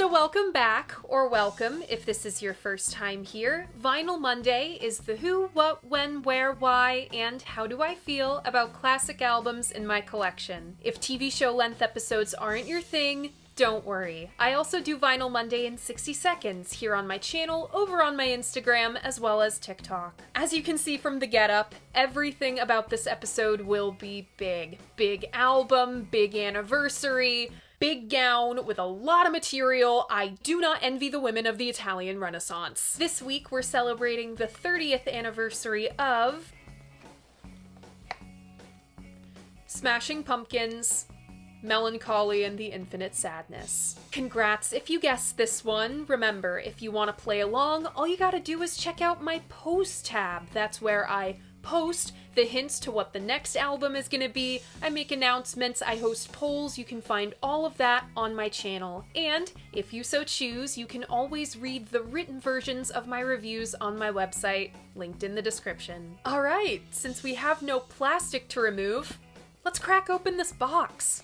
So welcome back, or welcome if this is your first time here. Vinyl Monday is the who, what, when, where, why, and how do I feel about classic albums in my collection. If TV show length episodes aren't your thing, don't worry. I also do Vinyl Monday in 60 seconds here on my channel, over on my Instagram, as well as TikTok. As you can see from the getup, everything about this episode will be big. Big album, big anniversary, big gown with a lot of material. I do not envy the women of the Italian Renaissance. This week we're celebrating the 30th anniversary of Smashing Pumpkins, Mellon Collie and the Infinite Sadness. Congrats if you guessed this one. Remember, if you want to play along, all you gotta do is check out my post tab. That's where I post the hints to what the next album is gonna be. I make announcements, I host polls, you can find all of that on my channel. And if you so choose, you can always read the written versions of my reviews on my website, linked in the description. Alright, since we have no plastic to remove, let's crack open this box.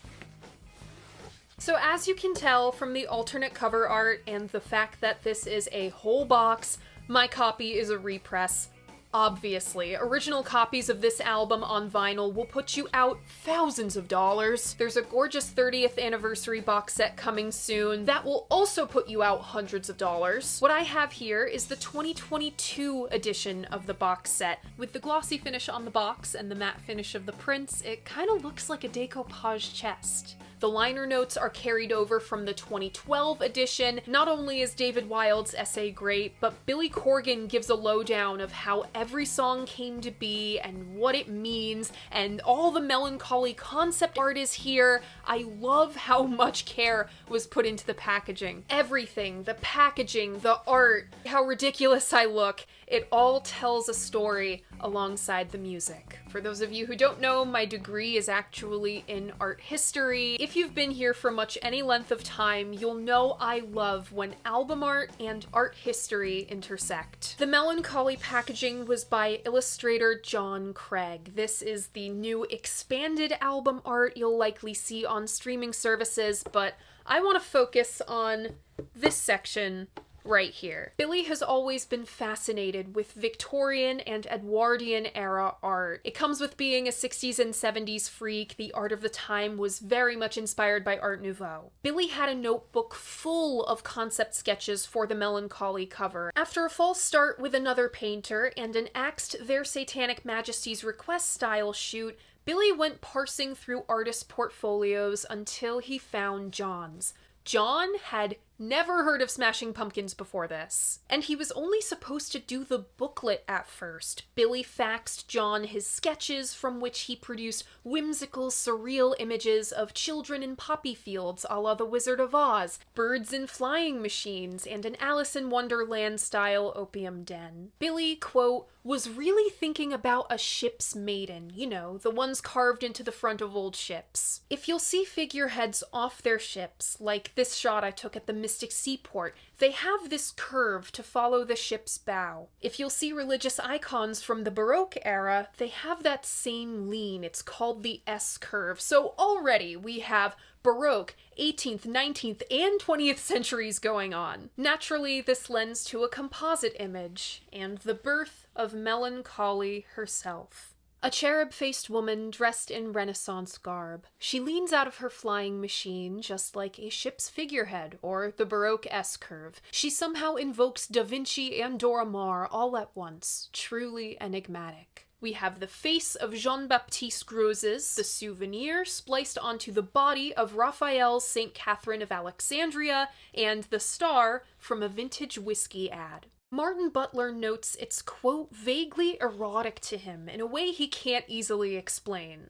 So as you can tell from the alternate cover art and the fact that this is a whole box, my copy is a repress. Obviously, original copies of this album on vinyl will put you out thousands of dollars. There's a gorgeous 30th anniversary box set coming soon that will also put you out hundreds of dollars. What I have here is the 2022 edition of the box set. With the glossy finish on the box and the matte finish of the prints, it kind of looks like a decoupage chest. The liner notes are carried over from the 2012 edition. Not only is David Wild's essay great, but Billy Corgan gives a lowdown of how every song came to be and what it means, and all the Mellon Collie concept art is here. I love how much care was put into the packaging. Everything, the packaging, the art, how ridiculous I look, it all tells a story alongside the music. For those of you who don't know, my degree is actually in art history. If you've been here for much any length of time, you'll know I love when album art and art history intersect. The Mellon Collie packaging was by illustrator John Craig. This is the new expanded album art you'll likely see on streaming services, but I want to focus on this section right here. Billy has always been fascinated with Victorian and Edwardian era art. It comes with being a 60s and 70s freak. The art of the time was very much inspired by Art Nouveau. Billy had a notebook full of concept sketches for the Mellon Collie cover. After a false start with another painter and an axed Their Satanic Majesty's Request style shoot, Billy went parsing through artist portfolios until he found John's. John had never heard of Smashing Pumpkins before this, and he was only supposed to do the booklet at first. Billy faxed John his sketches, from which he produced whimsical, surreal images of children in poppy fields a la The Wizard of Oz, birds in flying machines, and an Alice in Wonderland-style opium den. Billy, quote, was really thinking about a ship's maiden, you know, the ones carved into the front of old ships. If you'll see figureheads off their ships, like this shot I took at the Mystic Seaport, they have this curve to follow the ship's bow. If you'll see religious icons from the Baroque era, they have that same lean. It's called the S-curve. So already we have Baroque, 18th, 19th, and 20th centuries going on. Naturally, this lends to a composite image, and the birth of Mellon Collie herself. A cherub-faced woman dressed in Renaissance garb. She leans out of her flying machine just like a ship's figurehead, or the Baroque S-curve. She somehow invokes Da Vinci and Dora Maar all at once. Truly enigmatic. We have the face of Jean-Baptiste Gros's The Souvenir spliced onto the body of Raphael's St. Catherine of Alexandria, and the star from a vintage whiskey ad. Martin Butler notes it's, quote, vaguely erotic to him in a way he can't easily explain.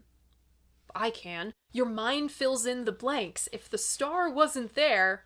I can. Your mind fills in the blanks. If the star wasn't there,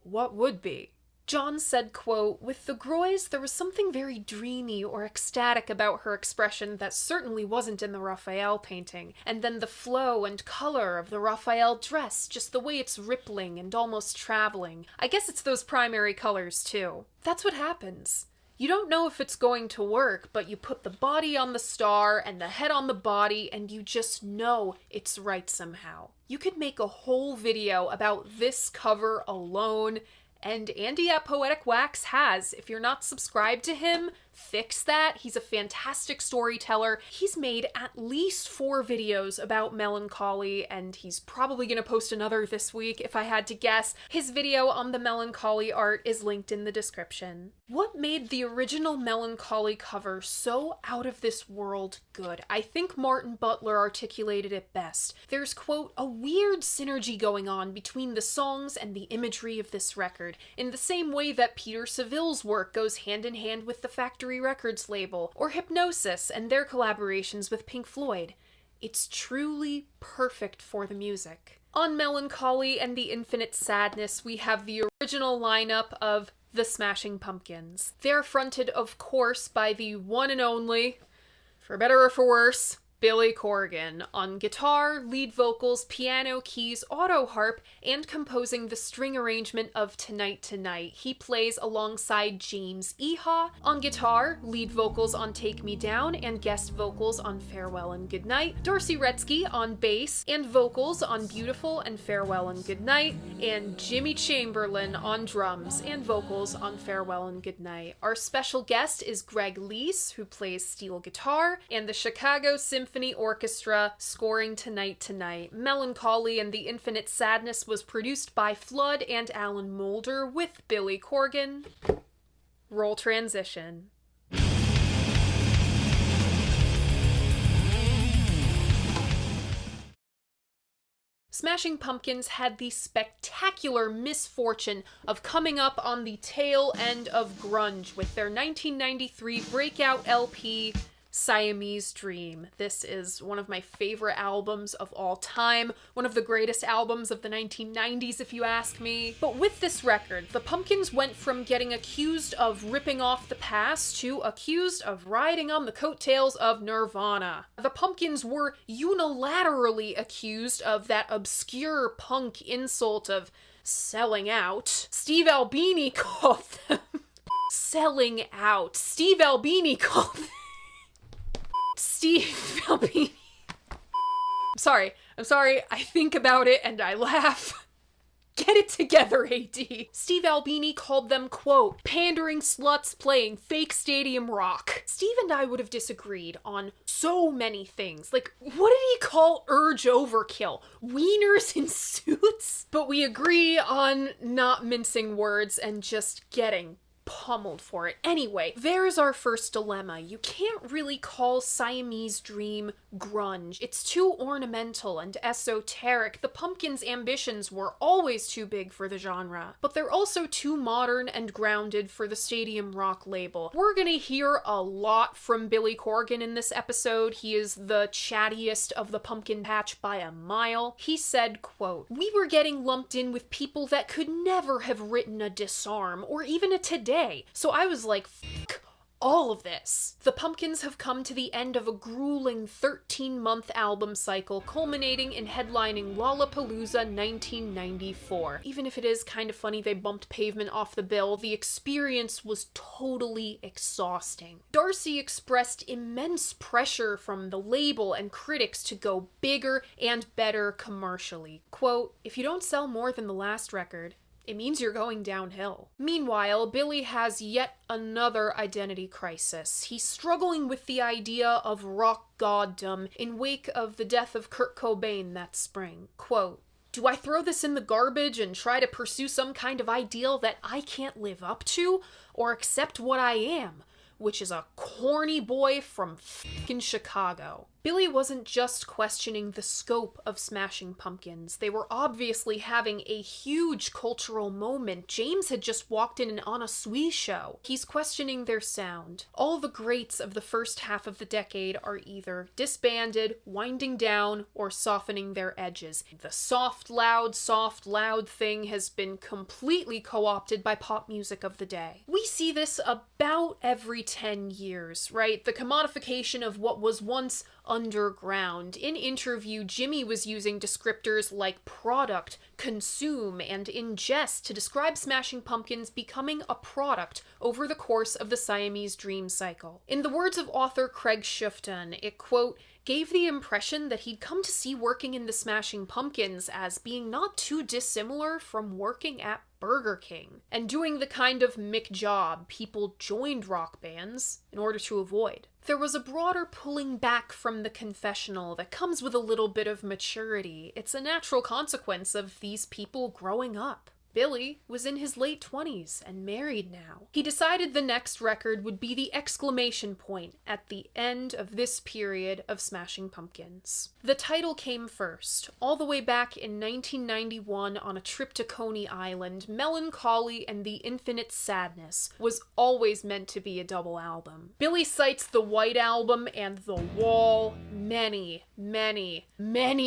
what would be? John said, quote, with the Groys, there was something very dreamy or ecstatic about her expression that certainly wasn't in the Raphael painting. And then the flow and color of the Raphael dress, just the way it's rippling and almost traveling. I guess it's those primary colors, too. That's what happens. You don't know if it's going to work, but you put the body on the star and the head on the body, and you just know it's right somehow. You could make a whole video about this cover alone, And Andy at Poetic Wax has. If you're not subscribed to him, fix that. He's a fantastic storyteller. He's made at least 4 videos about Mellon Collie, and he's probably gonna post another this week if I had to guess. His video on the Mellon Collie art is linked in the description. What made the original Mellon Collie cover so out of this world good? I think Martin Butler articulated it best. There's, quote, a weird synergy going on between the songs and the imagery of this record, in the same way that Peter Saville's work goes hand in hand with the Factory Records label, or Hypnosis and their collaborations with Pink Floyd. It's truly perfect for the music. On Mellon Collie and the Infinite Sadness, we have the original lineup of the Smashing Pumpkins. They're fronted, of course, by the one and only, for better or for worse, Billy Corgan, on guitar, lead vocals, piano, keys, auto harp, and composing the string arrangement of Tonight Tonight. He plays alongside James Iha on guitar, lead vocals on Take Me Down, and guest vocals on Farewell and Goodnight, Darcy Retzky on bass, and vocals on Beautiful and Farewell and Goodnight, and Jimmy Chamberlain on drums and vocals on Farewell and Goodnight. Our special guest is Greg Leese, who plays steel guitar, and the Chicago Symphony Orchestra scoring Tonight Tonight. Mellon Collie and the Infinite Sadness was produced by Flood and Alan Moulder with Billy Corgan. Roll transition. Smashing Pumpkins had the spectacular misfortune of coming up on the tail end of grunge with their 1993 breakout LP, Siamese Dream. This is one of my favorite albums of all time, one of the greatest albums of the 1990s if you ask me. But with this record, the Pumpkins went from getting accused of ripping off the past to accused of riding on the coattails of Nirvana. The Pumpkins were unilaterally accused of that obscure punk insult of selling out. Steve Albini called them selling out. Steve Albini called them Steve Albini. I'm sorry, I think about it and I laugh. Get it together, AD. Steve Albini called them, quote, pandering sluts playing fake stadium rock. Steve and I would have disagreed on so many things. Like, what did he call Urge Overkill? Wieners in suits? But we agree on not mincing words and just getting pummeled for it. Anyway, there's our first dilemma. You can't really call Siamese Dream grunge. It's too ornamental and esoteric. The Pumpkins' ambitions were always too big for the genre, but they're also too modern and grounded for the stadium rock label. We're gonna hear a lot from Billy Corgan in this episode. He is the chattiest of the Pumpkin Patch by a mile. He said, quote, "We were getting lumped in with people that could never have written a Disarm or even a Today. So I was like, fuck all of this." The Pumpkins have come to the end of a grueling 13-month album cycle, culminating in headlining Lollapalooza 1994. Even if it is kind of funny they bumped Pavement off the bill, the experience was totally exhausting. Darcy expressed immense pressure from the label and critics to go bigger and better commercially. Quote, "If you don't sell more than the last record, it means you're going downhill." Meanwhile, Billy has yet another identity crisis. He's struggling with the idea of rock goddom in wake of the death of Kurt Cobain that spring. Quote, "Do I throw this in the garbage and try to pursue some kind of ideal that I can't live up to, or accept what I am, which is a corny boy from f***ing Chicago?" Billy wasn't just questioning the scope of Smashing Pumpkins. They were obviously having a huge cultural moment. James had just walked in on a Sui show. He's questioning their sound. All the greats of the first half of the decade are either disbanded, winding down, or softening their edges. The soft, loud thing has been completely co-opted by pop music of the day. We see this about every 10 years, right? The commodification of what was once underground. In interview, Jimmy was using descriptors like product, consume, and ingest to describe Smashing Pumpkins becoming a product over the course of the Siamese Dream cycle. In the words of author Craig Shufton, it, quote, gave the impression that he'd come to see working in the Smashing Pumpkins as being not too dissimilar from working at Burger King, and doing the kind of Mick job people joined rock bands in order to avoid. There was a broader pulling back from the confessional that comes with a little bit of maturity. It's a natural consequence of these people growing up. Billy was in his late 20s and married now. He decided the next record would be the exclamation point at the end of this period of Smashing Pumpkins. The title came first. All the way back in 1991 on a trip to Coney Island, Mellon Collie and the Infinite Sadness was always meant to be a double album. Billy cites the White Album and The Wall many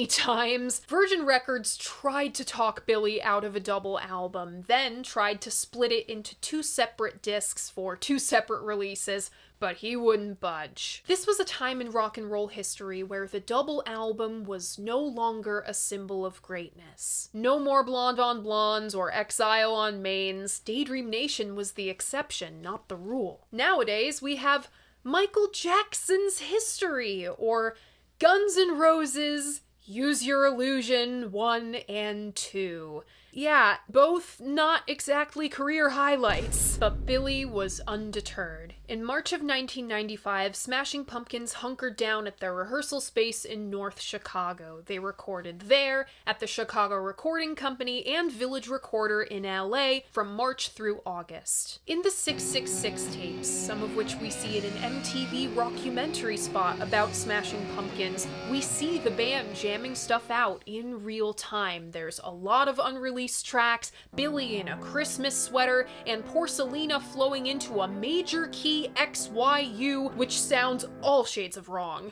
times. Virgin Records tried to talk Billy out of a double album, then tried to split it into 2 separate discs for 2 separate releases, but he wouldn't budge. This was a time in rock and roll history where the double album was no longer a symbol of greatness. No more Blonde on Blondes or Exile on Mains. Daydream Nation was the exception, not the rule. Nowadays, we have Michael Jackson's History, or Guns N' Roses' Use Your Illusion 1 and 2. Yeah, both not exactly career highlights. But Billy was undeterred. In March of 1995, Smashing Pumpkins hunkered down at their rehearsal space in North Chicago. They recorded there, at the Chicago Recording Company and Village Recorder in LA from March through August. In the 666 tapes, some of which we see in an MTV rockumentary spot about Smashing Pumpkins, we see the band jamming stuff out in real time. There's a lot of unreleased tracks, Billy in a Christmas sweater, and Porcelina flowing into a major key XYU, which sounds all shades of wrong.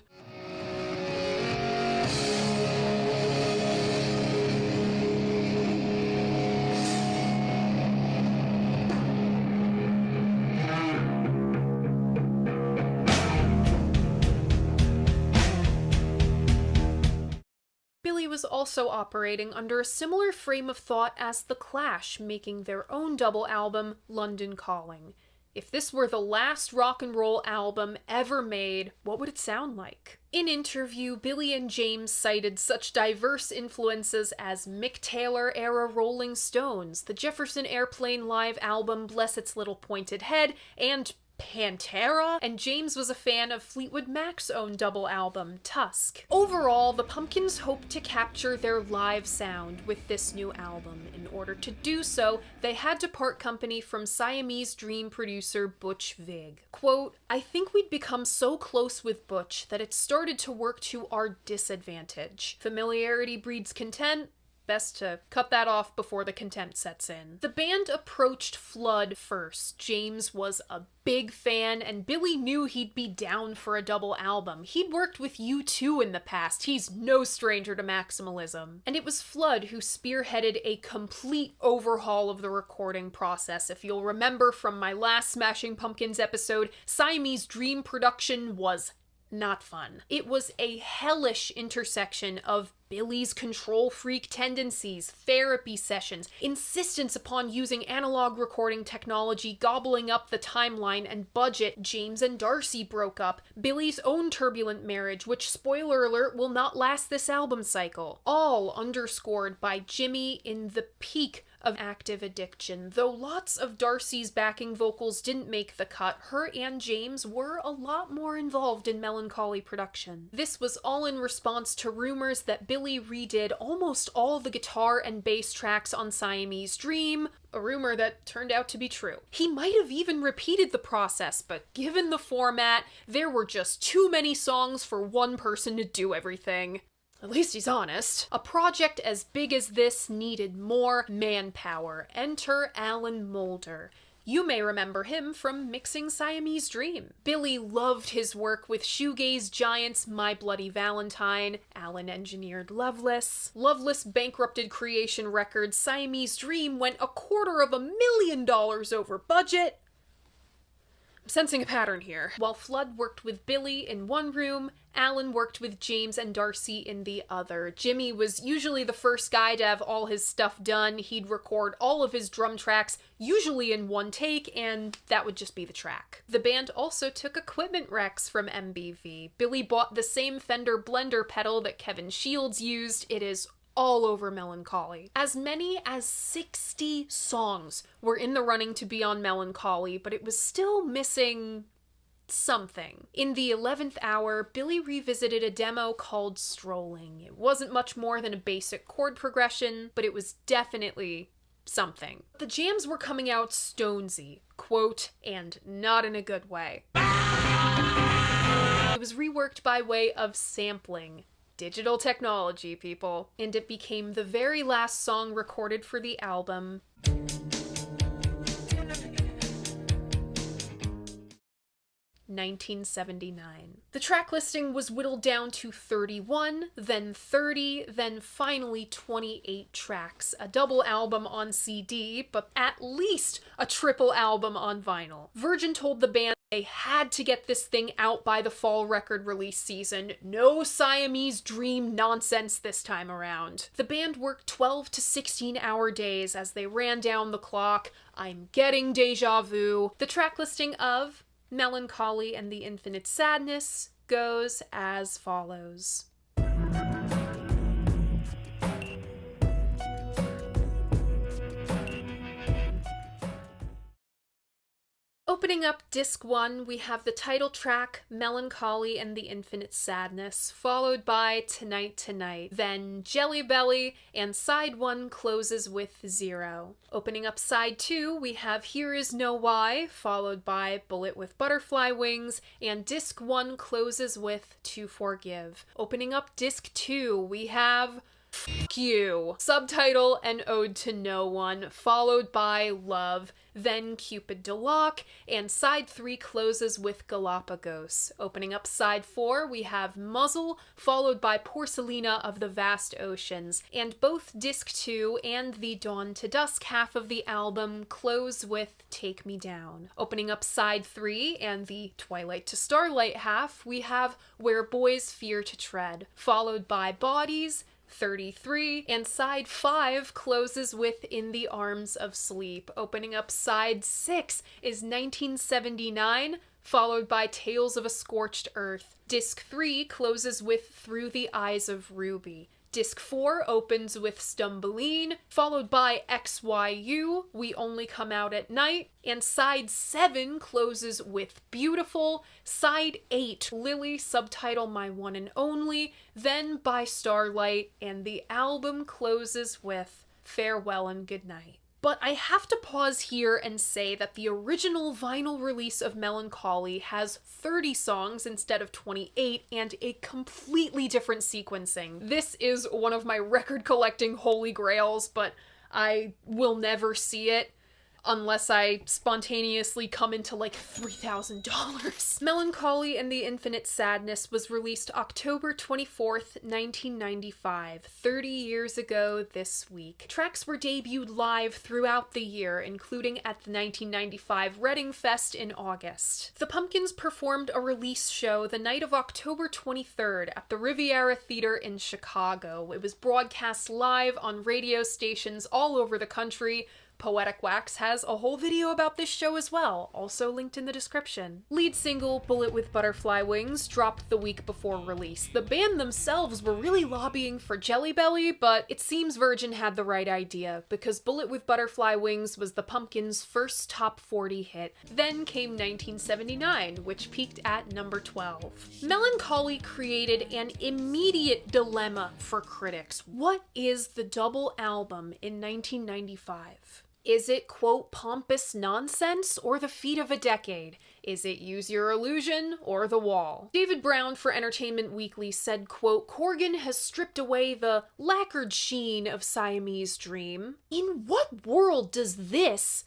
Billy was also operating under a similar frame of thought as The Clash, making their own double album, London Calling. If this were the last rock and roll album ever made, what would it sound like? In interview, Billy and James cited such diverse influences as Mick Taylor-era Rolling Stones, the Jefferson Airplane live album Bless Its Little Pointed Head, and Pantera, and James was a fan of Fleetwood Mac's own double album, Tusk. Overall, the Pumpkins hoped to capture their live sound with this new album. In order to do so, they had to part company from Siamese Dream producer Butch Vig. Quote, "I think we'd become so close with Butch that it started to work to our disadvantage. Familiarity breeds contempt. Best to cut that off before the contempt sets in." The band approached Flood first. James was a big fan, and Billy knew he'd be down for a double album. He'd worked with U2 in the past. He's no stranger to maximalism. And it was Flood who spearheaded a complete overhaul of the recording process. If you'll remember from my last Smashing Pumpkins episode, Siamese Dream production was not fun. It was a hellish intersection of Billy's control freak tendencies, therapy sessions, insistence upon using analog recording technology, gobbling up the timeline and budget. James and Darcy broke up, Billy's own turbulent marriage, which, spoiler alert, will not last this album cycle. All underscored by Jimmy in the peak of active addiction. Though lots of Darcy's backing vocals didn't make the cut, her and James were a lot more involved in Mellon Collie production. This was all in response to rumors that Billy redid almost all the guitar and bass tracks on Siamese Dream, a rumor that turned out to be true. He might have even repeated the process, but given the format, there were just too many songs for one person to do everything. At least he's honest. A project as big as this needed more manpower. Enter Alan Moulder. You may remember him from mixing Siamese Dream. Billy loved his work with shoegaze giants My Bloody Valentine. Alan engineered Loveless. Loveless bankrupted Creation Records. Siamese Dream went $250,000 over budget. sensing a pattern here. While Flood worked with Billy in one room, Alan worked with James and Darcy in the other. Jimmy was usually the first guy to have all his stuff done. He'd record all of his drum tracks, usually in one take, and that would just be the track. The band also took equipment wrecks from MBV. Billy bought the same Fender Blender pedal that Kevin Shields used. It is all over Mellon Collie. As many as 60 songs were in the running to be on Mellon Collie, but it was still missing something. In the 11th hour, Billy revisited a demo called Strolling. It wasn't much more than a basic chord progression, but it was definitely something. The jams were coming out stonesy, quote, and not in a good way. It was reworked by way of sampling. Digital technology, people. And it became the very last song recorded for the album. 1979. The track listing was whittled down to 31, then 30, then finally 28 tracks. A double album on CD, but at least a triple album on vinyl. Virgin told the band they had to get this thing out by the fall record release season. No Siamese dream nonsense this time around. The band worked 12 to 16-hour days as they ran down the clock. I'm getting deja vu. The track listing of Mellon Collie and the Infinite Sadness goes as follows. Opening up disc 1, we have the title track, Mellon Collie and the Infinite Sadness, followed by Tonight Tonight, then Jelly Belly, and side 1 closes with 0. Opening up side 2, we have Here Is No Why, followed by Bullet with Butterfly Wings, and disc 1 closes with To Forgive. Opening up disc 2, we have F*** You, subtitle An Ode to No One, followed by Love, then Cupid de Lock, and side 3 closes with Galapagos. Opening up side 4, we have Muzzle, followed by Porcelina of the Vast Oceans, and both disc 2 and the Dawn to Dusk half of the album close with Take Me Down. Opening up side 3 and the Twilight to Starlight half, we have Where Boys Fear to Tread, followed by Bodies, 33, and side 5 closes with In the Arms of Sleep. Opening up side 6 is 1979, followed by Tales of a Scorched Earth. Disc 3 closes with Through the Eyes of Ruby. Disc 4 opens with Stumbling, followed by XYU, We Only Come Out at Night, and side 7 closes with Beautiful, side 8, Lily, subtitle My One and Only, then By Starlight, and the album closes with Farewell and Goodnight. But I have to pause here and say that the original vinyl release of Mellon Collie has 30 songs instead of 28 and a completely different sequencing. This is one of my record collecting holy grails, but I will never see it unless I spontaneously come into like $3,000. Mellon Collie and the Infinite Sadness was released October 24th, 1995, 30 years ago this week. Tracks were debuted live throughout the year, including at the 1995 Reading Fest in August. The Pumpkins performed a release show the night of October 23rd at the Riviera Theater in Chicago. It was broadcast live on radio stations all over the country. Poetic Wax has a whole video about this show as well, also linked in the description. Lead single Bullet with Butterfly Wings dropped the week before release. The band themselves were really lobbying for Jelly Belly, but it seems Virgin had the right idea, because Bullet with Butterfly Wings was the Pumpkins' first top 40 hit. Then came 1979, which peaked at number 12. Mellon Collie created an immediate dilemma for critics. What is the double album in 1995? Is it, quote, pompous nonsense or the feat of a decade? Is it Use Your Illusion or The Wall? David Brown for Entertainment Weekly said, quote, Corgan has stripped away the lacquered sheen of Siamese Dream. In what world does this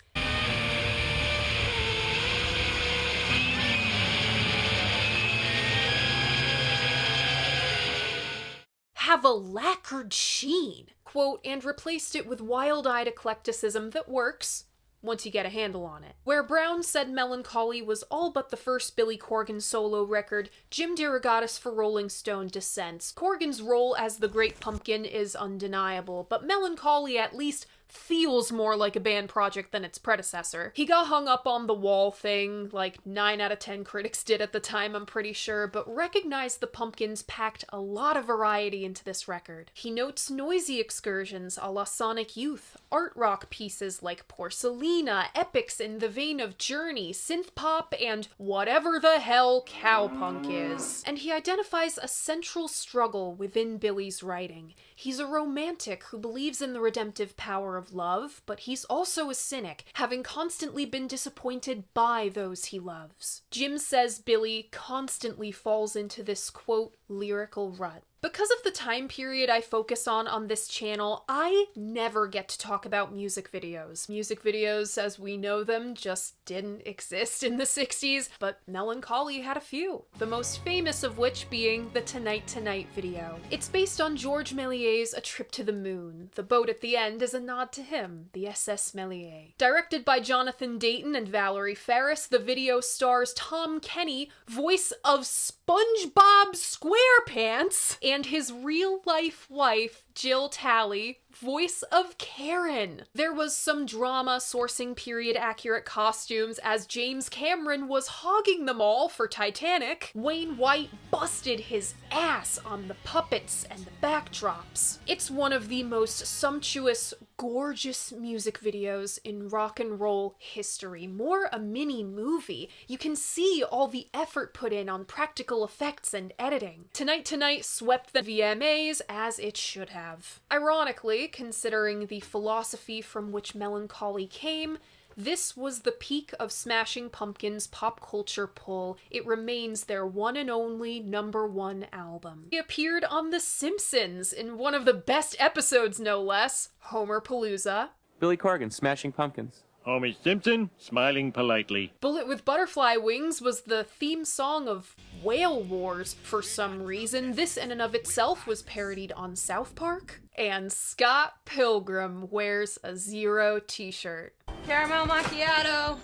have a lacquered sheen? Quote, and replaced it with wild-eyed eclecticism that works, once you get a handle on it. Where Brown said Mellon Collie was all but the first Billy Corgan solo record, Jim DeRogatis for Rolling Stone dissents. Corgan's role as the Great Pumpkin is undeniable, but Mellon Collie at least feels more like a band project than its predecessor. He got hung up on the wall thing, like 9 out of 10 critics did at the time, I'm pretty sure, but recognized the Pumpkins packed a lot of variety into this record. He notes noisy excursions a la Sonic Youth, art rock pieces like Porcelina, epics in the vein of Journey, synth pop, and whatever the hell cowpunk is. And he identifies a central struggle within Billy's writing. He's a romantic who believes in the redemptive power of love, but he's also a cynic, having constantly been disappointed by those he loves. Jim says Billy constantly falls into this, quote, lyrical rut. Because of the time period I focus on this channel, I never get to talk about music videos. Music videos, as we know them, just didn't exist in the 60s, but Mellon Collie had a few. The most famous of which being the Tonight Tonight video. It's based on George Méliès's A Trip to the Moon. The boat at the end is a nod to him, the SS Méliès. Directed by Jonathan Dayton and Valerie Faris, the video stars Tom Kenny, voice of SpongeBob SquarePants, and his real-life wife, Jill Talley, voice of Karen. There was some drama sourcing period-accurate costumes as James Cameron was hogging them all for Titanic. Wayne White busted his ass on the puppets and the backdrops. It's one of the most sumptuous, gorgeous music videos in rock and roll history. More a mini movie. You can see all the effort put in on practical effects and editing. Tonight Tonight swept the VMAs as it should have. Ironically, considering the philosophy from which Mellon Collie came, this was the peak of Smashing Pumpkins' pop culture pull. It remains their one and only #1 album. He appeared on The Simpsons in one of the best episodes, no less, Homerpalooza. Billy Corgan, Smashing Pumpkins. Homer Simpson, smiling politely. Bullet with Butterfly Wings was the theme song of Whale Wars for some reason. This in and of itself was parodied on South Park. And Scott Pilgrim wears a Zero t-shirt. Caramel macchiato.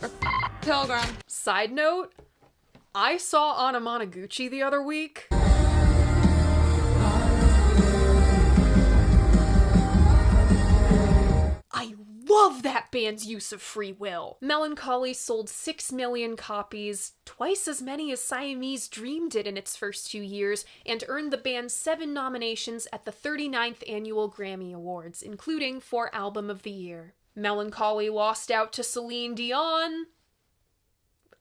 Or Pilgrim. Side note, I saw Anamanaguchi the other week. I love that band's use of free will. Mellon Collie sold 6 million copies, twice as many as Siamese Dream did in its first 2 years, and earned the band 7 nominations at the 39th Annual Grammy Awards, including for Album of the Year. Mellon Collie lost out to Celine Dion.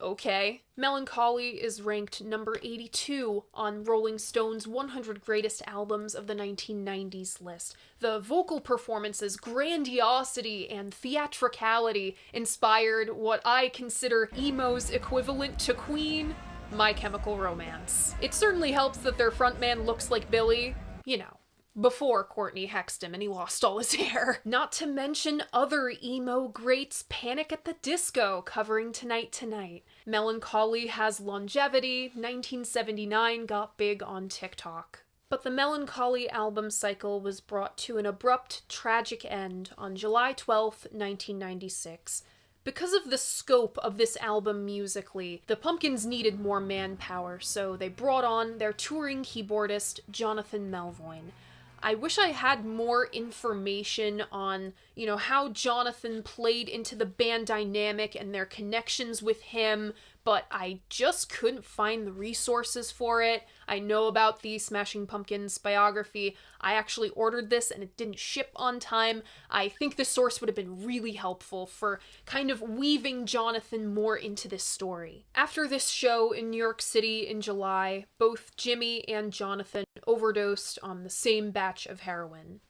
Okay. Mellon Collie is ranked number 82 on Rolling Stone's 100 Greatest Albums of the 1990s list. The vocal performances, grandiosity, and theatricality inspired what I consider emo's equivalent to Queen, My Chemical Romance. It certainly helps that their frontman looks like Billy, you know, before Courtney hexed him and he lost all his hair. Not to mention other emo greats, Panic at the Disco covering Tonight Tonight. Mellon Collie has longevity, 1979 got big on TikTok. But the Mellon Collie album cycle was brought to an abrupt, tragic end on July 12, 1996. Because of the scope of this album musically, the Pumpkins needed more manpower, so they brought on their touring keyboardist, Jonathan Melvoin. I wish I had more information on, how Jonathan played into the band dynamic and their connections with him, but I just couldn't find the resources for it. I know about the Smashing Pumpkins biography. I actually ordered this and it didn't ship on time. I think this source would have been really helpful for kind of weaving Jonathan more into this story. After this show in New York City in July, both Jimmy and Jonathan overdosed on the same batch of heroin.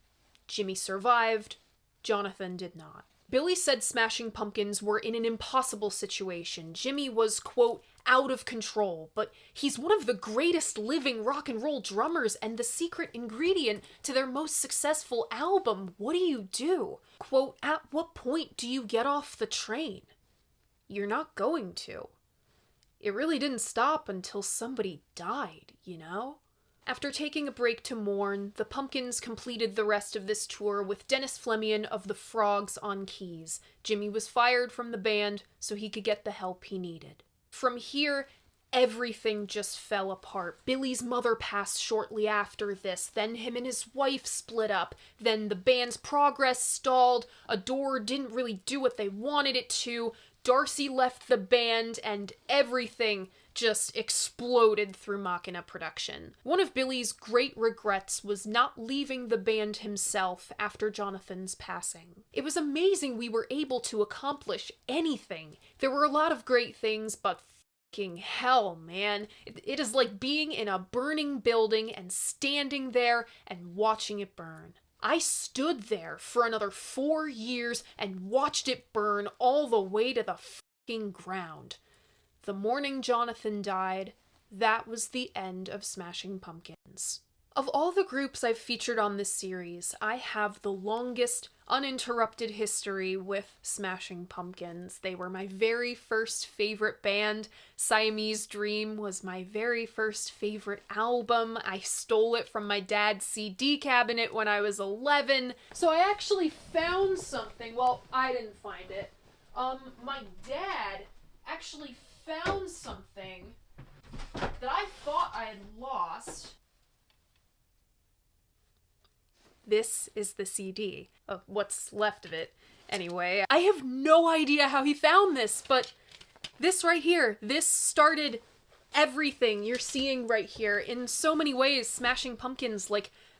Jimmy survived, Jonathan did not. Billy said Smashing Pumpkins were in an impossible situation. Jimmy was, quote, out of control, but he's one of the greatest living rock and roll drummers and the secret ingredient to their most successful album. What do you do? Quote, at what point do you get off the train? You're not going to. It really didn't stop until somebody died, After taking a break to mourn, the Pumpkins completed the rest of this tour with Dennis Fleming of the Frogs on keys. Jimmy was fired from the band so he could get the help he needed. From here, everything just fell apart. Billy's mother passed shortly after this, then him and his wife split up, then the band's progress stalled, Adore didn't really do what they wanted it to, Darcy left the band, and everything just exploded through Machina production. One of Billy's great regrets was not leaving the band himself after Jonathan's passing. It was amazing we were able to accomplish anything. There were a lot of great things, but fucking hell, man. It is like being in a burning building and standing there and watching it burn. I stood there for another 4 years and watched it burn all the way to the fucking ground. The morning Jonathan died, that was the end of Smashing Pumpkins. Of all the groups I've featured on this series, I have the longest uninterrupted history with Smashing Pumpkins. They were my very first favorite band. Siamese Dream was my very first favorite album. I stole it from my dad's CD cabinet when I was 11. So I actually found something. Well, I didn't find it. My dad actually found something that I thought I had lost. This is the CD. What's left of it. Anyway, I have no idea how he found this, but this right here, this started everything you're seeing right here. In so many ways, Smashing Pumpkins,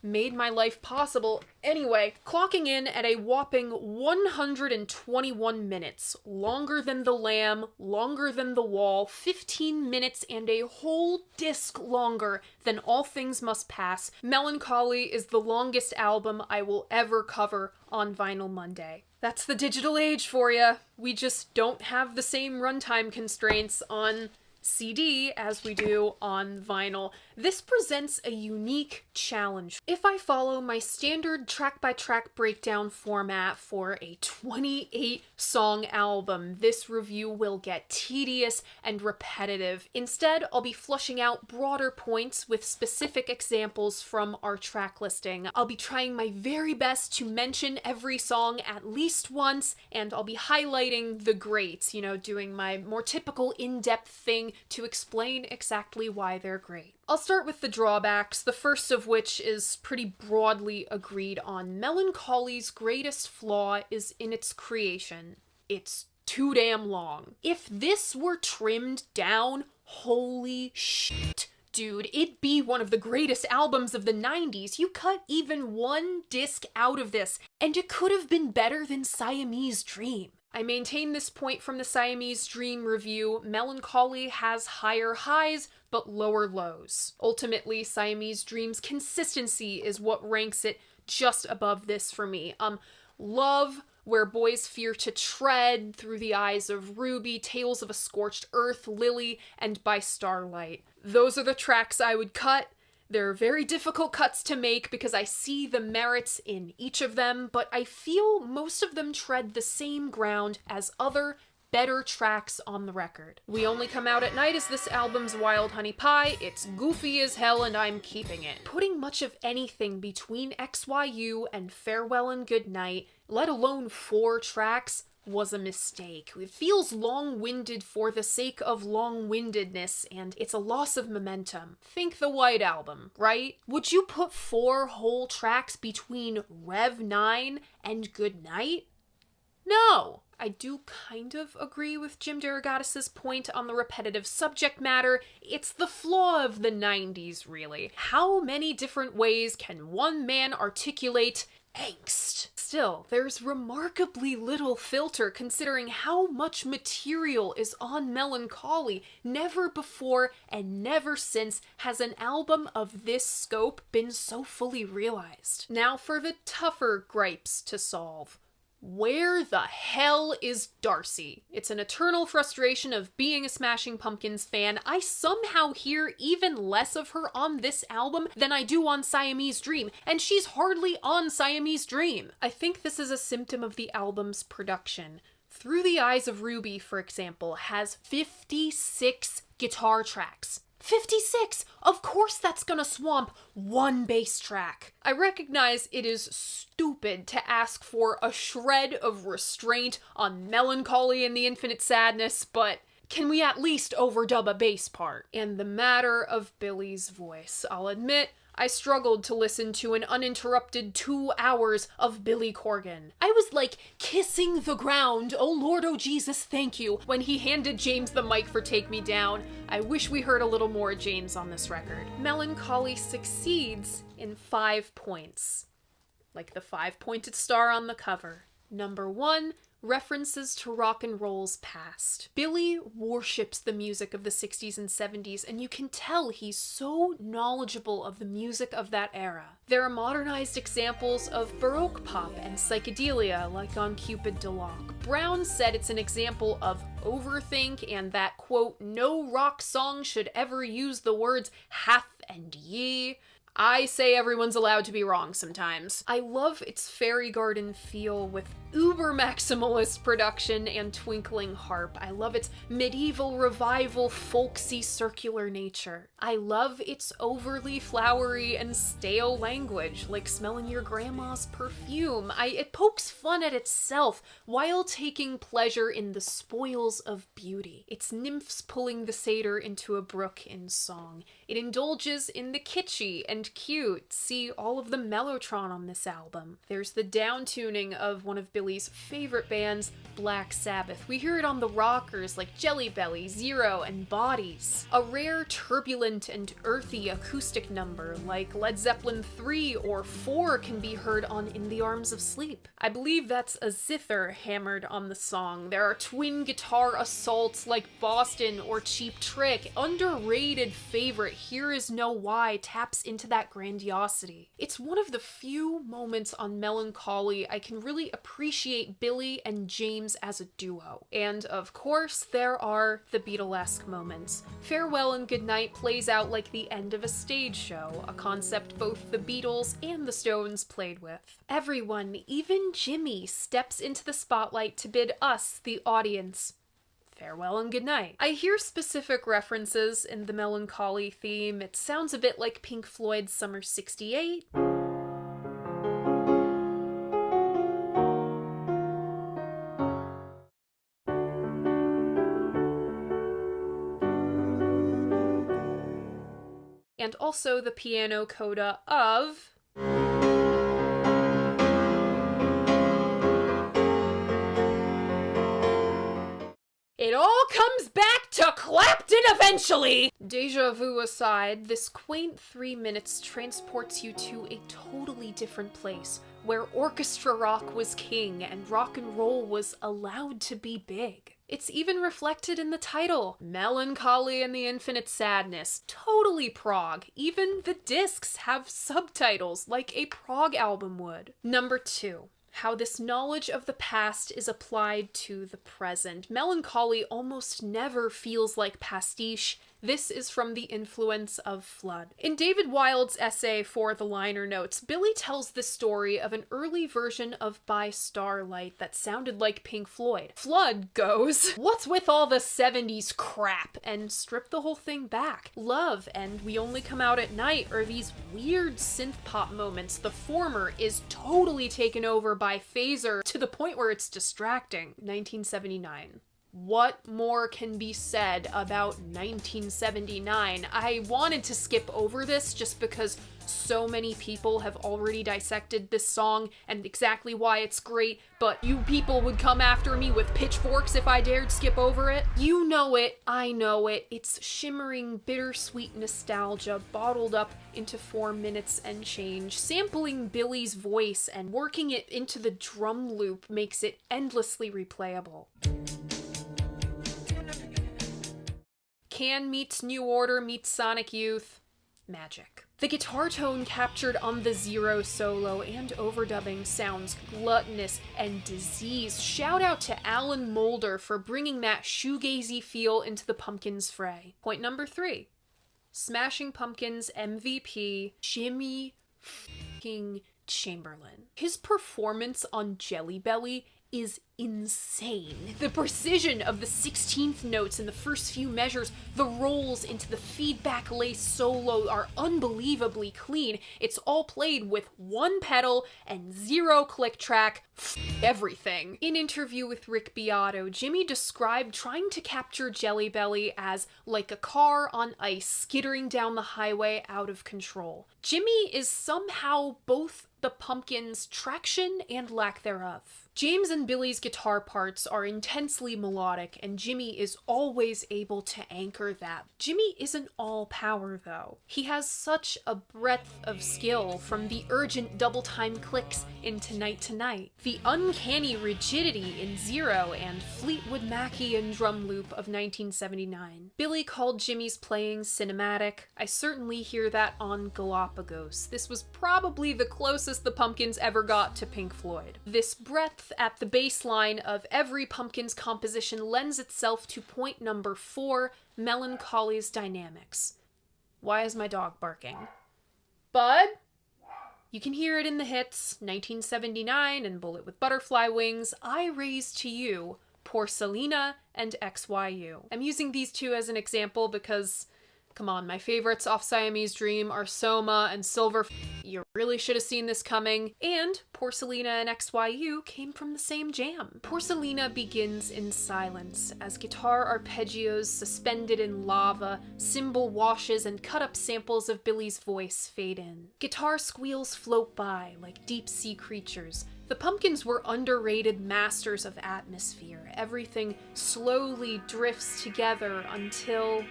made my life possible. Anyway, clocking in at a whopping 121 minutes, longer than The Lamb, longer than The Wall, 15 minutes and a whole disc longer than All Things Must Pass, Mellon Collie is the longest album I will ever cover on Vinyl Monday. That's the digital age for ya. We just don't have the same runtime constraints on CD as we do on vinyl. This presents a unique challenge. If I follow my standard track-by-track breakdown format for a 28-song album, this review will get tedious and repetitive. Instead, I'll be flushing out broader points with specific examples from our track listing. I'll be trying my very best to mention every song at least once, and I'll be highlighting the greats, doing my more typical in-depth thing to explain exactly why they're great. I'll start with the drawbacks, the first of which is pretty broadly agreed on. Mellon Collie's greatest flaw is in its creation. It's too damn long. If this were trimmed down, holy shit, dude, it'd be one of the greatest albums of the 90s. You cut even one disc out of this, and it could have been better than Siamese Dream. I maintain this point from the Siamese Dream review. Mellon Collie has higher highs, but lower lows. Ultimately, Siamese Dream's consistency is what ranks it just above this for me. Love, Where Boys Fear to Tread, Through the Eyes of Ruby, Tales of a Scorched Earth, Lily, and By Starlight. Those are the tracks I would cut. They're very difficult cuts to make because I see the merits in each of them, but I feel most of them tread the same ground as other, better tracks on the record. We Only Come Out at Night is this album's Wild Honey Pie. It's goofy as hell and I'm keeping it. Putting much of anything between XYU and Farewell and Goodnight, let alone 4 tracks, was a mistake. It feels long-winded for the sake of long-windedness, and it's a loss of momentum. Think the White Album, right? Would you put 4 whole tracks between Rev 9 and Goodnight? No! I do kind of agree with Jim DeRogatis' point on the repetitive subject matter. It's the flaw of the 90s, really. How many different ways can one man articulate angst? Still, there's remarkably little filter considering how much material is on Mellon Collie. Never before and never since has an album of this scope been so fully realized. Now for the tougher gripes to solve. Where the hell is Darcy? It's an eternal frustration of being a Smashing Pumpkins fan. I somehow hear even less of her on this album than I do on Siamese Dream, and she's hardly on Siamese Dream. I think this is a symptom of the album's production. Through the Eyes of Ruby, for example, has 56 guitar tracks. 56! Of course that's gonna swamp one bass track. I recognize it is stupid to ask for a shred of restraint on Mellon Collie and the Infinite Sadness, but can we at least overdub a bass part? And the matter of Billy's voice. I'll admit, I struggled to listen to an uninterrupted 2 hours of Billy Corgan. I was like kissing the ground, oh Lord, oh Jesus, thank you, when he handed James the mic for Take Me Down. I wish we heard a little more James on this record. Mellon Collie succeeds in 5 points. Like the 5-pointed star on the cover. Number 1, references to rock and roll's past. Billy worships the music of the 60s and 70s, and you can tell he's so knowledgeable of the music of that era. There are modernized examples of Baroque pop and psychedelia, like on Cupid DeLocke. Brown said it's an example of overthink and that, quote, no rock song should ever use the words hath and ye. I say everyone's allowed to be wrong sometimes. I love its fairy garden feel with uber maximalist production and twinkling harp. I love its medieval revival folksy circular nature. I love its overly flowery and stale language, like smelling your grandma's perfume. It pokes fun at itself while taking pleasure in the spoils of beauty. It's nymphs pulling the satyr into a brook in song. It indulges in the kitschy and cute. See all of the mellotron on this album. There's the down-tuning of one of Billy's favorite bands, Black Sabbath. We hear it on the rockers like Jelly Belly, Zero, and Bodies. A rare, turbulent, and earthy acoustic number like Led Zeppelin 3 or 4 can be heard on In the Arms of Sleep. I believe that's a zither hammered on the song. There are twin guitar assaults like Boston or Cheap Trick. Underrated favorite, Here Is No Why, taps into that grandiosity. It's one of the few moments on Mellon Collie I can really appreciate Billy and James as a duo. And of course, there are the Beatlesque moments. Farewell and Goodnight plays out like the end of a stage show, a concept both the Beatles and the Stones played with. Everyone, even Jimmy, steps into the spotlight to bid us, the audience, farewell and goodnight. I hear specific references in the Mellon Collie theme. It sounds a bit like Pink Floyd's Summer 68. And also the piano coda of It all comes back to Clapton eventually! Deja vu aside, this quaint 3 minutes transports you to a totally different place, where orchestra rock was king and rock and roll was allowed to be big. It's even reflected in the title, Mellon Collie and the Infinite Sadness. Totally prog. Even the discs have subtitles like a prog album would. Number 2. How this knowledge of the past is applied to the present. Mellon Collie almost never feels like pastiche. This is from the influence of Flood. In David Wild's essay for the liner notes, Billy tells the story of an early version of By Starlight that sounded like Pink Floyd. Flood goes, "What's with all the 70s crap?" and strip the whole thing back. Love and We Only Come Out at Night are these weird synth pop moments. The former is totally taken over by Phaser to the point where it's distracting. 1979. What more can be said about 1979? I wanted to skip over this just because so many people have already dissected this song and exactly why it's great, but you people would come after me with pitchforks if I dared skip over it. You know it, I know it. It's shimmering, bittersweet nostalgia bottled up into 4 minutes and change. Sampling Billy's voice and working it into the drum loop makes it endlessly replayable. Can meets New Order meets Sonic Youth. Magic. The guitar tone captured on the Zero solo and overdubbing sounds gluttonous and diseased. Shout out to Alan Moulder for bringing that shoegazy feel into the Pumpkins fray. Point number 3. Smashing Pumpkins MVP, Jimmy f***ing Chamberlin. His performance on Jelly Belly is insane. The precision of the 16th notes in the first few measures, the rolls into the feedback-laced solo are unbelievably clean. It's all played with one pedal and zero click track. Everything. In interview with Rick Beato, Jimmy described trying to capture Jelly Belly as like a car on ice skittering down the highway out of control. Jimmy is somehow both the Pumpkins' traction and lack thereof. James and Billy's guitar parts are intensely melodic, and Jimmy is always able to anchor that. Jimmy isn't all power, though. He has such a breadth of skill, from the urgent double-time clicks in Tonight Tonight, the uncanny rigidity in Zero and Fleetwood Mackey and Drum Loop of 1979. Billy called Jimmy's playing cinematic. I certainly hear that on Galapagos. This was probably the closest the Pumpkins ever got to Pink Floyd. This breadth at the baseline of every Pumpkins composition lends itself to point number 4, Mellon Collie's dynamics. Why is my dog barking? Bud? You can hear it in the hits, 1979 and Bullet with Butterfly Wings, I Raise to You, Porcelina, and XYU. I'm using these two as an example because, come on, my favorites off Siamese Dream are Soma and Silver. You really should have seen this coming. And Porcelina and XYU came from the same jam. Porcelina begins in silence, as guitar arpeggios suspended in lava, cymbal washes, and cut-up samples of Billy's voice fade in. Guitar squeals float by like deep-sea creatures. The Pumpkins were underrated masters of atmosphere. Everything slowly drifts together until...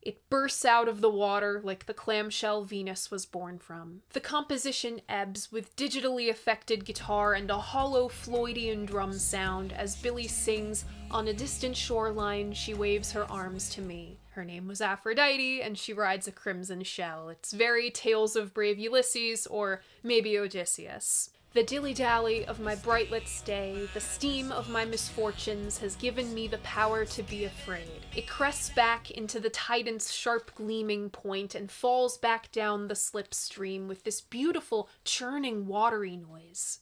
it bursts out of the water like the clamshell Venus was born from. The composition ebbs with digitally affected guitar and a hollow Floydian drum sound as Billy sings, "On a distant shoreline, she waves her arms to me. Her name was Aphrodite, and she rides a crimson shell." It's very Tales of Brave Ulysses, or maybe Odysseus. The dilly-dally of my brightlit stay, the steam of my misfortunes has given me the power to be afraid. It crests back into the Titan's sharp gleaming point and falls back down the slipstream with this beautiful, churning, watery noise.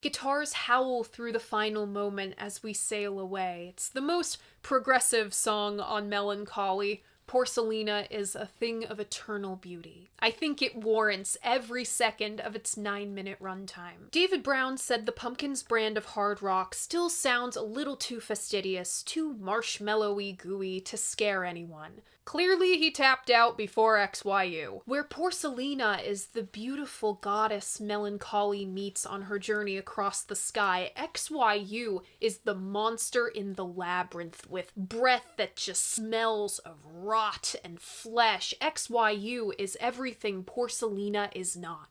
Guitars howl through the final moment as we sail away. It's the most progressive song on Mellon Collie. Porcelina is a thing of eternal beauty. I think it warrants every second of its 9-minute runtime. David Brown said the Pumpkins' brand of hard rock still sounds a little too fastidious, too marshmallowy gooey to scare anyone. Clearly he tapped out before XYU. Where Porcelina is the beautiful goddess Mellon Collie meets on her journey across the sky, XYU is the monster in the labyrinth with breath that just smells of rot and flesh. XYU is everything Porcelina is not.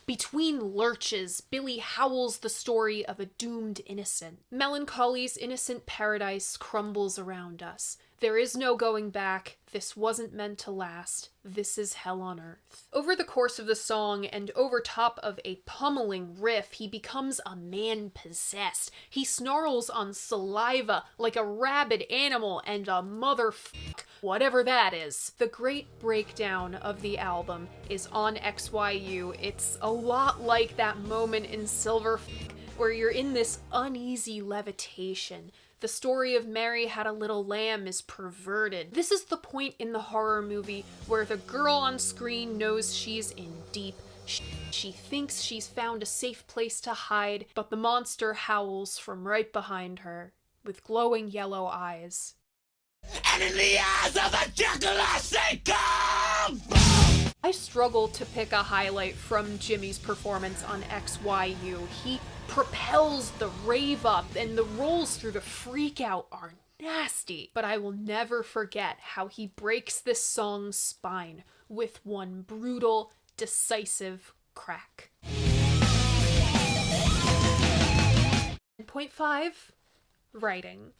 Between lurches, Billy howls the story of a doomed innocent. Mellon Collie's innocent paradise crumbles around us. There is no going back. This wasn't meant to last. This is hell on earth. Over the course of the song, and over top of a pummeling riff, he becomes a man possessed. He snarls on saliva like a rabid animal and a motherfuck, whatever that is. The great breakdown of the album is on XYU. It's a lot like that moment in Silver where you're in this uneasy levitation. The story of Mary Had a Little Lamb is perverted. This is the point in the horror movie where the girl on screen knows she's in deep shit. She thinks she's found a safe place to hide, but the monster howls from right behind her with glowing yellow eyes. And in the eyes of the jackal I say come! I struggle to pick a highlight from Jimmy's performance on XYU. He propels the rave up, and the rolls through the freak out are nasty. But I will never forget how he breaks this song's spine with one brutal, decisive crack. Point 5, writing.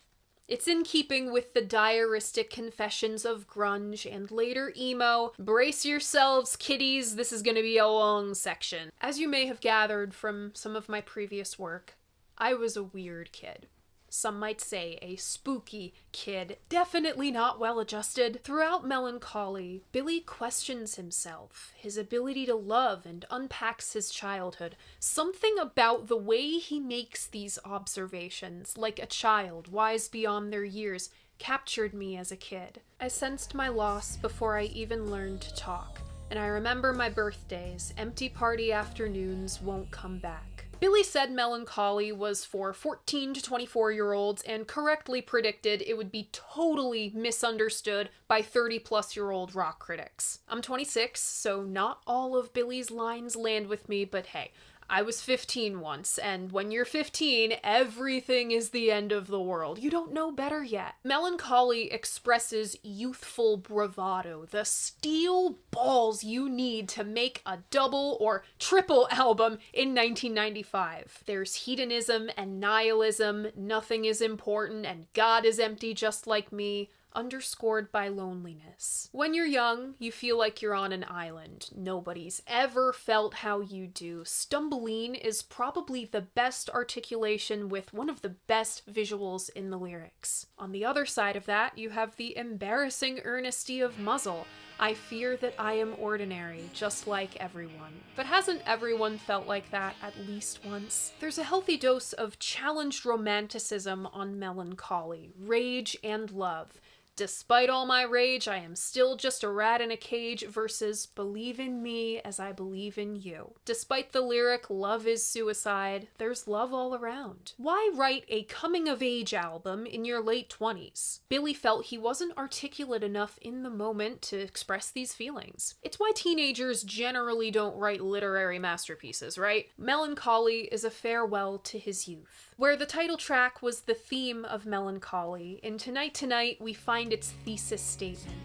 It's in keeping with the diaristic confessions of grunge and later emo. Brace yourselves, kiddies, this is going to be a long section. As you may have gathered from some of my previous work, I was a weird kid. some might say a spooky kid, definitely not well-adjusted. Throughout Mellon Collie, Billy questions himself, his ability to love, and unpacks his childhood. Something about the way he makes these observations, like a child wise beyond their years, captured me as a kid. I sensed my loss before I even learned to talk, and I remember my birthdays, empty party afternoons won't come back. Billy said Mellon Collie was for 14 to 24-year-olds and correctly predicted it would be totally misunderstood by 30-plus-year-old rock critics. I'm 26, so not all of Billy's lines land with me, but hey, I was 15 once, and when you're 15, everything is the end of the world. You don't know better yet. Mellon Collie expresses youthful bravado, the steel balls you need to make a double or triple album in 1995. There's hedonism and nihilism, nothing is important, and God is empty just like me, underscored by loneliness. When you're young, you feel like you're on an island. Nobody's ever felt how you do. Stumbling is probably the best articulation with one of the best visuals in the lyrics. On the other side of that, you have the embarrassing earnesty of Muzzle. I fear that I am ordinary, just like everyone. But hasn't everyone felt like that at least once? There's a healthy dose of challenged romanticism on Mellon Collie, rage and love. Despite all my rage, I am still just a rat in a cage versus believe in me as I believe in you. Despite the lyric, love is suicide, there's love all around. Why write a coming-of-age album in your late 20s? Billy felt he wasn't articulate enough in the moment to express these feelings. It's why teenagers generally don't write literary masterpieces, right? Mellon Collie is a farewell to his youth. Where the title track was the theme of Mellon Collie, in Tonight Tonight we find its thesis statement.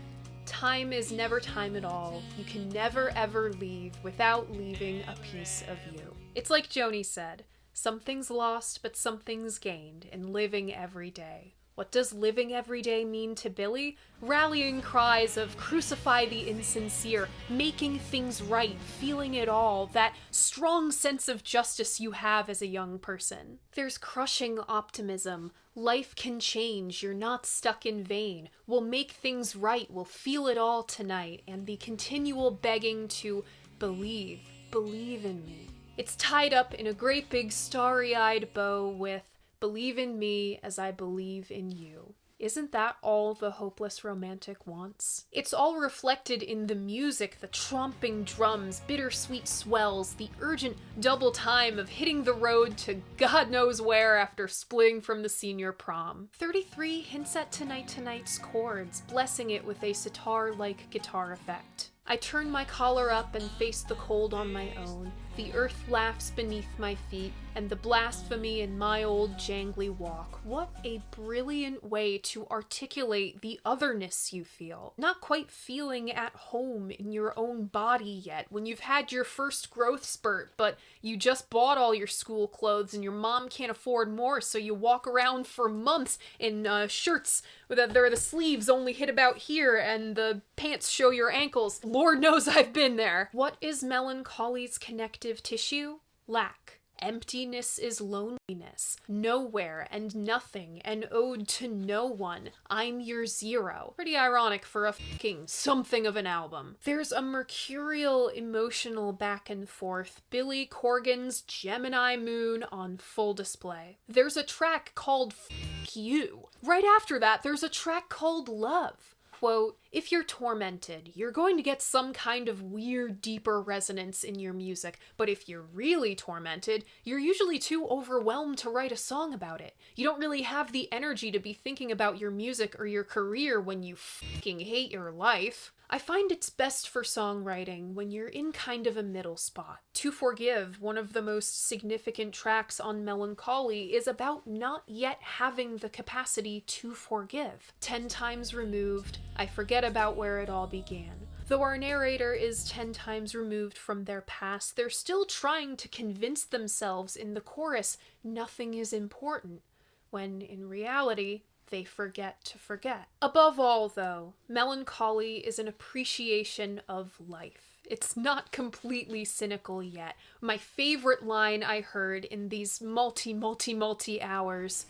Time is never time at all. You can never ever leave without leaving a piece of you. It's like Joni said, something's lost but something's gained in living every day. What does living every day mean to Billy? Rallying cries of crucify the insincere, making things right, feeling it all, that strong sense of justice you have as a young person. There's crushing optimism. Life can change, you're not stuck in vain. We'll make things right, we'll feel it all tonight, and the continual begging to believe in me. It's tied up in a great big starry-eyed bow with believe in me as I believe in you. Isn't that all the hopeless romantic wants? It's all reflected in the music, the tromping drums, bittersweet swells, the urgent double time of hitting the road to God knows where after splitting from the senior prom. 33 hints at Tonight Tonight's chords, blessing it with a sitar-like guitar effect. I turn my collar up and face the cold on my own. The earth laughs beneath my feet, and the blasphemy in my old jangly walk. What a brilliant way to articulate the otherness you feel. Not quite feeling at home in your own body yet, when you've had your first growth spurt, but you just bought all your school clothes and your mom can't afford more, so you walk around for months in shirts where the sleeves only hit about here and the pants show your ankles. Lord knows I've been there. What is Mellon Collie's connective tissue? Lack. Emptiness is loneliness. Nowhere and nothing, an ode to no one. I'm your zero. Pretty ironic for a fucking something of an album. There's a mercurial emotional back and forth. Billy Corgan's Gemini Moon on full display. There's a track called F*** You. Right after that, there's a track called Love. Quote, if you're tormented, you're going to get some kind of weird, deeper resonance in your music, but if you're really tormented, you're usually too overwhelmed to write a song about it. You don't really have the energy to be thinking about your music or your career when you fucking hate your life. I find it's best for songwriting when you're in kind of a middle spot. To Forgive, one of the most significant tracks on Mellon Collie, is about not yet having the capacity to forgive. 10 times removed, I forget about where it all began. Though our narrator is 10 times removed from their past, they're still trying to convince themselves in the chorus nothing is important, when in reality, they forget to forget. Above all, though, Mellon Collie is an appreciation of life. It's not completely cynical yet. My favorite line I heard in these multi hours,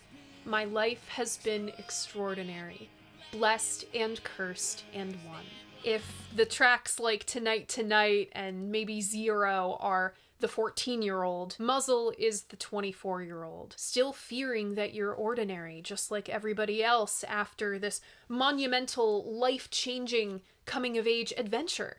My life has been extraordinary, blessed and cursed and won. If the tracks like Tonight Tonight and maybe Zero are the 14-year-old, Muzzle is the 24-year-old, still fearing that you're ordinary, just like everybody else after this monumental, life-changing, coming-of-age adventure.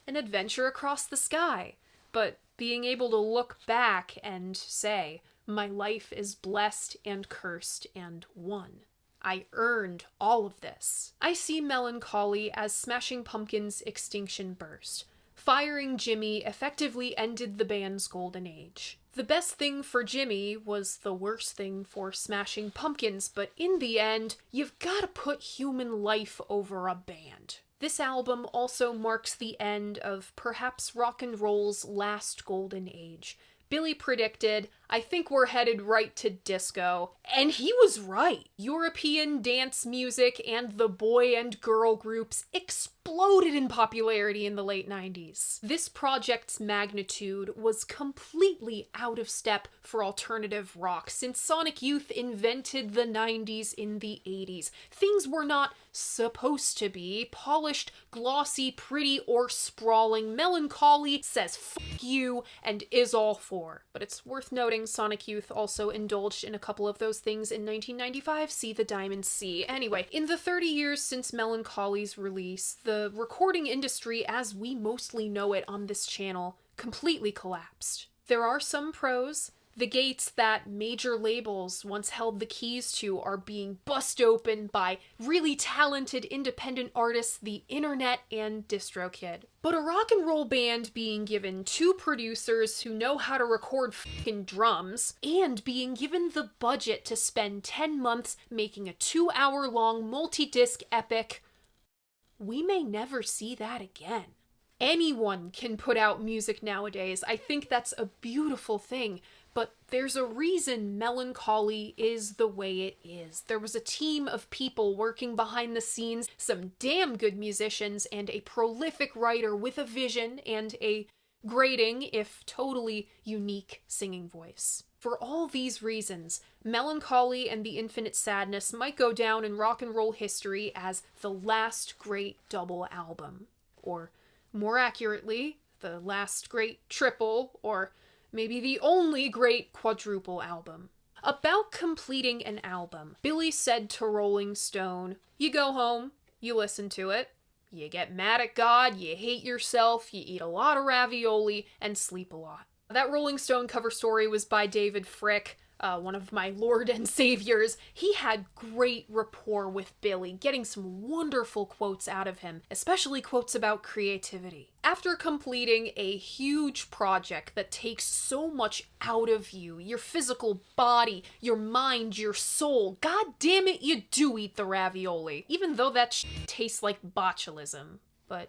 An adventure across the sky, but being able to look back and say, my life is blessed and cursed and won. I earned all of this. I see Mellon Collie as Smashing Pumpkins' extinction burst. Firing Jimmy effectively ended the band's golden age. The best thing for Jimmy was the worst thing for Smashing Pumpkins, but in the end, you've gotta put human life over a band. This album also marks the end of perhaps rock and roll's last golden age. Billy predicted, I think we're headed right to disco. And he was right. European dance music and the boy and girl groups exploded in popularity in the late 90s. This project's magnitude was completely out of step for alternative rock, since Sonic Youth invented the 90s in the 80s. Things were not supposed to be polished, glossy, pretty, or sprawling. Mellon Collie says fuck you and is all for. But it's worth noting Sonic Youth also indulged in a couple of those things in 1995, see the Diamond Sea. Anyway, in the 30 years since Mellon Collie's release, the recording industry as we mostly know it on this channel completely collapsed. There are some pros. The gates that major labels once held the keys to are being bust open by really talented independent artists, the internet, and DistroKid. But a rock and roll band being given 2 producers who know how to record f***ing drums, and being given the budget to spend 10 months making a 2-hour-long multi-disc epic, we may never see that again. Anyone can put out music nowadays. I think that's a beautiful thing. But there's a reason Mellon Collie is the way it is. There was a team of people working behind the scenes, some damn good musicians, and a prolific writer with a vision and a grating, if totally unique, singing voice. For all these reasons, Mellon Collie and the Infinite Sadness might go down in rock and roll history as the last great double album. Or, more accurately, the last great triple, or maybe the only great quadruple album. About completing an album, Billy said to Rolling Stone, you go home, you listen to it, you get mad at God, you hate yourself, you eat a lot of ravioli, and sleep a lot. That Rolling Stone cover story was by David Frick, one of my Lord and Saviors. He had great rapport with Billy, getting some wonderful quotes out of him, especially quotes about creativity. After completing a huge project that takes so much out of you, your physical body, your mind, your soul, god damn it, you do eat the ravioli, even though that tastes like botulism. But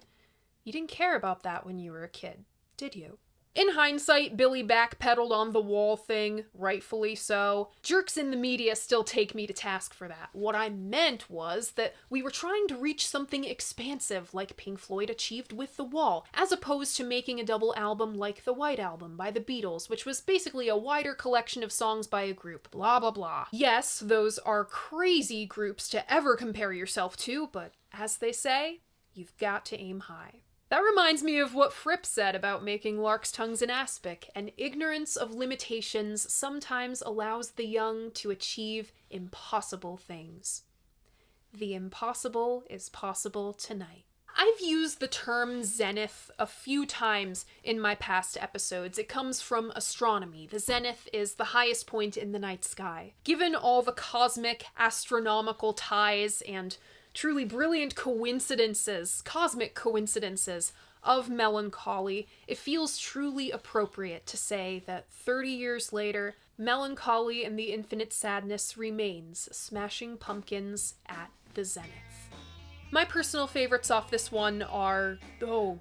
you didn't care about that when you were a kid, did you? In hindsight, Billy backpedaled on the wall thing, rightfully so. Jerks in the media still take me to task for that. What I meant was that we were trying to reach something expansive like Pink Floyd achieved with The Wall, as opposed to making a double album like The White Album by the Beatles, which was basically a wider collection of songs by a group, blah blah blah. Yes, those are crazy groups to ever compare yourself to, but as they say, you've got to aim high. That reminds me of what Fripp said about making Lark's Tongues in Aspic, and ignorance of limitations sometimes allows the young to achieve impossible things. The impossible is possible tonight. I've used the term zenith a few times in my past episodes. It comes from astronomy. The zenith is the highest point in the night sky. Given all the cosmic, astronomical ties and truly brilliant coincidences, cosmic coincidences of Mellon Collie, it feels truly appropriate to say that 30 years later, Mellon Collie and the Infinite Sadness remains Smashing Pumpkins at the zenith. My personal favorites off this one are, oh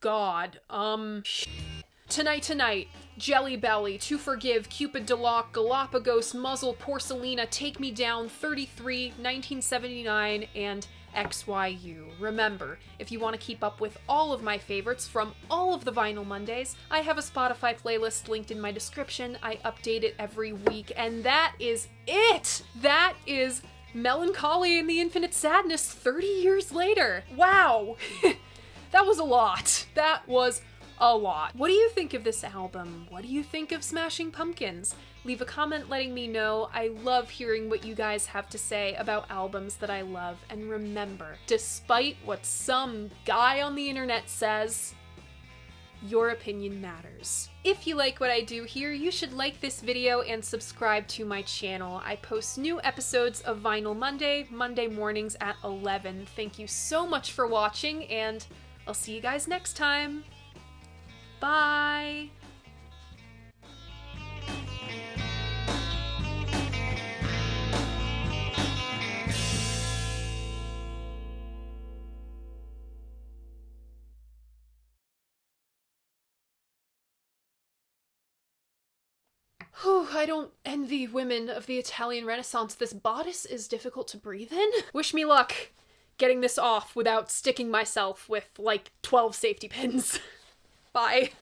god, Tonight Tonight, Jelly Belly, To Forgive, Cupid DeLocke, Galapagos, Muzzle, Porcelina, Take Me Down, 33, 1979, and XYU. Remember, if you want to keep up with all of my favorites from all of the Vinyl Mondays, I have a Spotify playlist linked in my description. I update it every week, and that is it! That is Mellon Collie and the Infinite Sadness 30 years later. Wow! That was a lot. That was a lot. What do you think of this album? What do you think of Smashing Pumpkins? Leave a comment letting me know. I love hearing what you guys have to say about albums that I love. And remember, despite what some guy on the internet says, your opinion matters. If you like what I do here, you should like this video and subscribe to my channel. I post new episodes of Vinyl Monday, Monday mornings at 11. Thank you so much for watching, and I'll see you guys next time. Bye! Whew, I don't envy women of the Italian Renaissance. This bodice is difficult to breathe in. Wish me luck getting this off without sticking myself with, like, 12 safety pins. Bye.